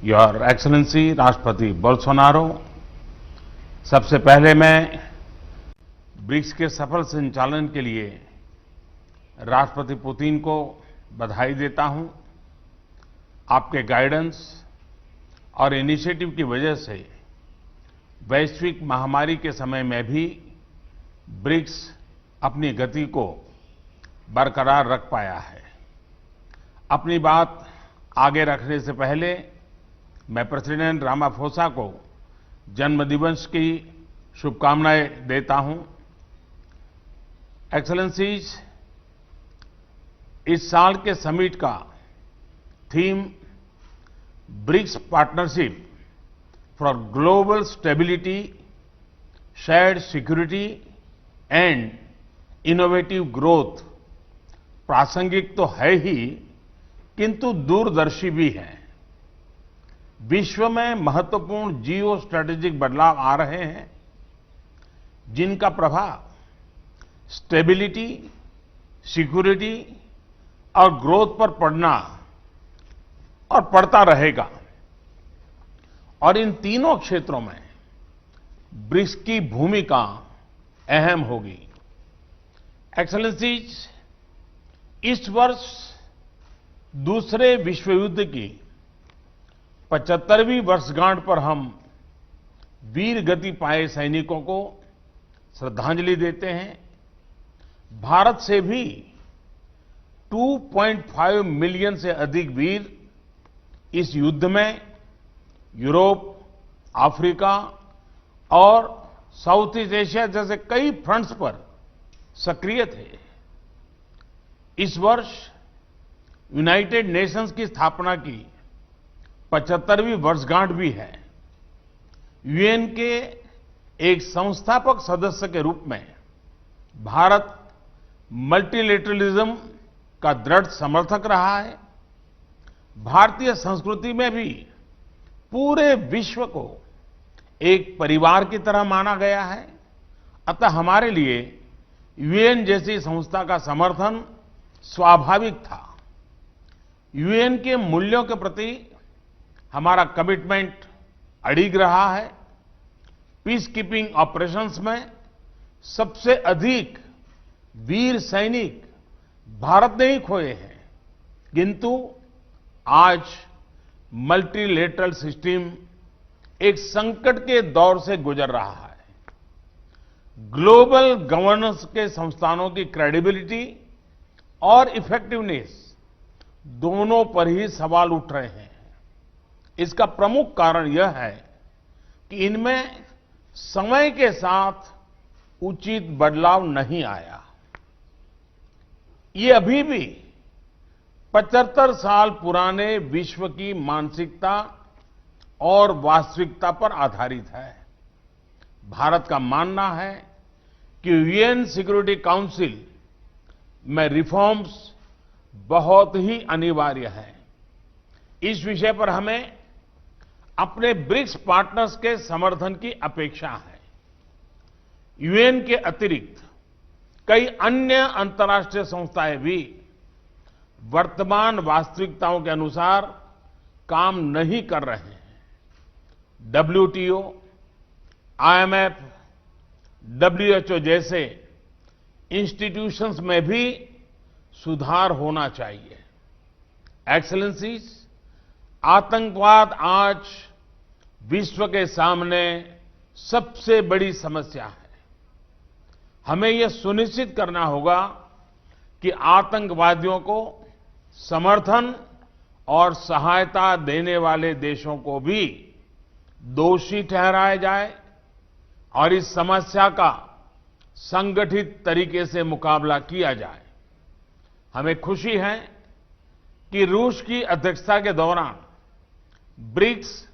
Your excellency राष्ट्रपति Bolsonaro, सबसे पहले मैं ब्रिक्स के सफल संचालन के लिए राष्ट्रपति पुतिन को बधाई देता हूं। आपके गाइडेंस और इनिशिएटिव की वजह से वैश्विक महामारी के समय में भी ब्रिक्स अपनी गति को बरकरार रख पाया है। अपनी बात आगे रखने से पहले मैं प्रेसिडेंट रामाफोसा को जन्मदिवस की शुभकामनाएं देता हूं। एक्सेलेंसीज, इस साल के समिट का theme BRICS partnership for global stability, shared security and innovative growth प्रासंगिक तो है ही, किंतु दूरदर्शी भी है। विश्व में महत्वपूर्ण जियो स्ट्रैटेजिक बदलाव आ रहे हैं, जिनका प्रभाव स्टेबिलिटी, सिक्योरिटी और ग्रोथ पर पड़ना और पड़ता रहेगा। और इन तीनों क्षेत्रों में ब्रिक्स की भूमिका अहम होगी। एक्सेलेंसीज, इस वर्ष दूसरे विश्व युद्ध की 75वीं वर्षगांठ पर हम वीर गति पाए सैनिकों को श्रद्धांजलि देते हैं। भारत से भी 2.5 मिलियन से अधिक वीर इस युद्ध में यूरोप, अफ्रीका और साउथ ईस्ट एशिया जैसे कई फ्रंट्स पर सक्रिय थे। इस वर्ष यूनाइटेड नेशंस की स्थापना की 75वीं वर्षगांठ भी है। यूएन के एक संस्थापक सदस्य के रूप में भारत मल्टीलेटरलिज्म का दृढ़ समर्थक रहा है। भारतीय संस्कृति में भी पूरे विश्व को एक परिवार की तरह माना गया है। अतः हमारे लिए यूएन जैसी संस्था का समर्थन स्वाभाविक था। यूएन के मूल्यों के प्रति हमारा कमिटमेंट अडिग रहा है। पीस कीपिंग ऑपरेशंस में सबसे अधिक वीर सैनिक भारत ने ही खोए हैं, किंतु आज मल्टीलेटरल सिस्टम एक संकट के दौर से गुजर रहा है। ग्लोबल गवर्नेंस के संस्थानों की क्रेडिबिलिटी और इफेक्टिवनेस दोनों पर ही सवाल उठ रहे हैं। इसका प्रमुख कारण यह है कि इनमें समय के साथ उचित बदलाव नहीं आया। ये अभी भी 75 साल पुराने विश्व की मानसिकता और वास्तविकता पर आधारित है। भारत का मानना है कि यूएन सिक्योरिटी काउंसिल में रिफॉर्म्स बहुत ही अनिवार्य है। इस विषय पर हमें अपने ब्रिक्स पार्टनर्स के समर्थन की अपेक्षा है। यूएन के अतिरिक्त कई अन्य अंतर्राष्ट्रीय संस्थाएं भी वर्तमान वास्तविकताओं के अनुसार काम नहीं कर रहे हैं। डब्ल्यूटीओ, आईएमएफ, डब्ल्यूएचओ जैसे इंस्टीट्यूशंस में भी सुधार होना चाहिए। एक्सेलेंसीज, आतंकवाद आज विश्व के सामने सबसे बड़ी समस्या है। हमें यह सुनिश्चित करना होगा कि आतंकवादियों को समर्थन और सहायता देने वाले देशों को भी दोषी ठहराया जाए और इस समस्या का संगठित तरीके से मुकाबला किया जाए। हमें खुशी है कि रूस की अध्यक्षता के दौरान ब्रिक्स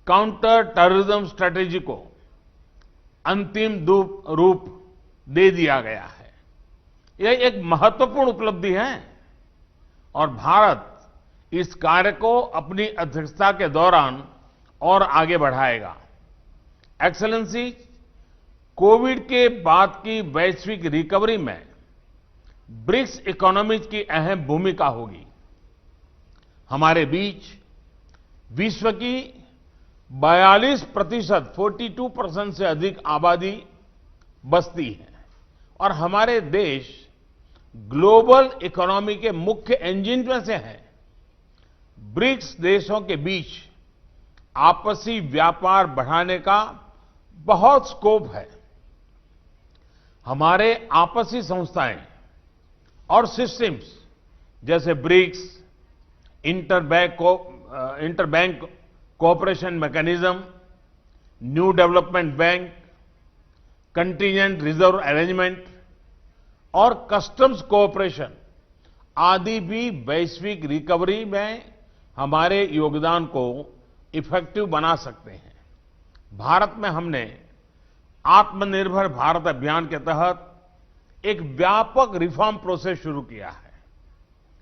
काउंटर टेररिज्म स्ट्रैटेजी को अंतिम रूप दे दिया गया है। यह एक महत्वपूर्ण उपलब्धि है और भारत इस कार्य को अपनी अध्यक्षता के दौरान और आगे बढ़ाएगा। एक्सेलेंसी, कोविड के बाद की वैश्विक रिकवरी में ब्रिक्स इकोनॉमीज की अहम भूमिका होगी। हमारे बीच विश्व की 42%, 42% से अधिक आबादी बसती है और हमारे देश ग्लोबल इकोनॉमी के मुख्य इंजन में से हैं। ब्रिक्स देशों के बीच आपसी व्यापार बढ़ाने का बहुत स्कोप है। हमारे आपसी संस्थाएं और सिस्टम्स जैसे BRICS, interbank cooperation mechanism, new development bank, contingent reserve arrangement और कस्टम्स कोऑपरेशन आदि भी वैश्विक रिकवरी में हमारे योगदान को इफेक्टिव बना सकते हैं। भारत में हमने आत्मनिर्भर भारत अभियान के तहत एक व्यापक रिफॉर्म प्रोसेस शुरू किया है।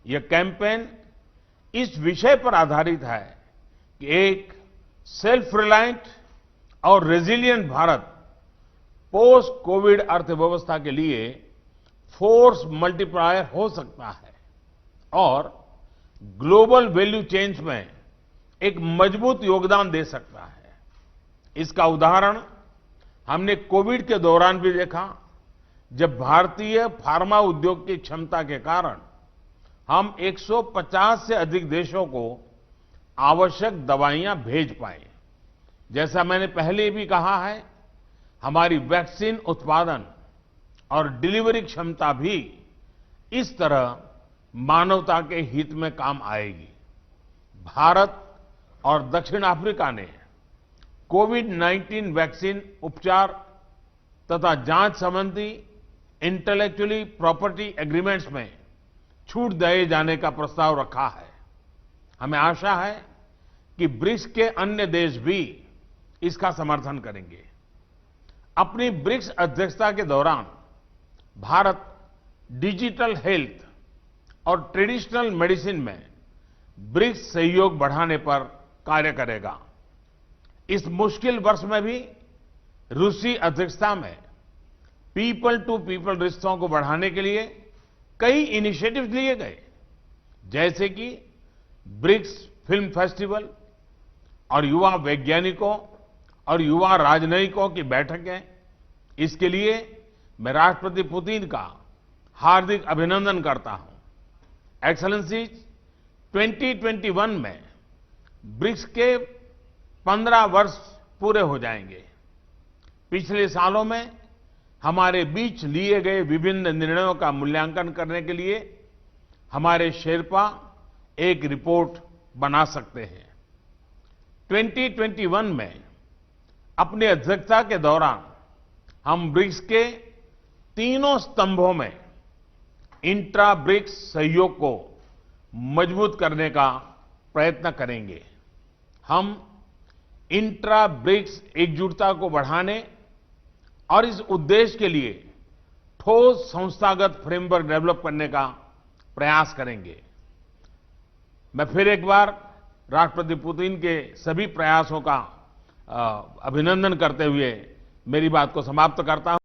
यह कैंपेन इस विषय पर आधारित है कि एक सेल्फ रिलायंट और रेजिलिएंट भारत पोस्ट कोविड अर्थव्यवस्था के लिए फोर्स मल्टीप्लायर हो सकता है और ग्लोबल वैल्यू चेन्स में एक मजबूत योगदान दे सकता है। इसका उदाहरण हमने कोविड के दौरान भी देखा, जब भारतीय फार्मा उद्योग की क्षमता के कारण हम 150 से अधिक देशों को आवश्यक दवाइयां भेज पाए। जैसा मैंने पहले भी कहा है, हमारी वैक्सीन उत्पादन और डिलीवरी क्षमता भी इस तरह मानवता के हित में काम आएगी। भारत और दक्षिण अफ्रीका ने कोविड-19 वैक्सीन उपचार तथा जांच संबंधी इंटेलेक्चुअली प्रॉपर्टी एग्रीमेंट्स में छूट दिए जाने का प्रस्ताव रखा है। हमें आशा है कि ब्रिक्स के अन्य देश भी इसका समर्थन करेंगे। अपनी ब्रिक्स अध्यक्षता के दौरान भारत डिजिटल हेल्थ और ट्रेडिशनल मेडिसिन में ब्रिक्स सहयोग बढ़ाने पर कार्य करेगा। इस मुश्किल वर्ष में भी रूसी अध्यक्षता में पीपल टू पीपल रिश्तों को बढ़ाने के लिए कई इनिशिएटिव्स लिए गए, जैसे कि ब्रिक्स फिल्म फेस्टिवल और युवा वैज्ञानिकों और युवा राजनयिकों की बैठकें। इसके लिए मैं राष्ट्रपति पुतिन का हार्दिक अभिनंदन करता हूं। एक्सेलेंसीज, 2021 में ब्रिक्स के 15 वर्ष पूरे हो जाएंगे। पिछले सालों में हमारे बीच लिए गए विभिन्न निर्णयों का मूल्यांकन करने के लिए हमारे शेरपा एक रिपोर्ट बना सकते हैं। 2021 में अपनी अध्यक्षता के दौरान हम ब्रिक्स के तीनों स्तंभों में इंट्रा ब्रिक्स सहयोग को मजबूत करने का प्रयत्न करेंगे। हम इंट्रा ब्रिक्स एकजुटता को बढ़ाने और इस उद्देश्य के लिए ठोस संस्थागत फ्रेमवर्क डेवलप करने का प्रयास करेंगे। मैं फिर एक बार राष्ट्रपति पुतिन के सभी प्रयासों का अभिनंदन करते हुए मेरी बात को समाप्त करता हूं।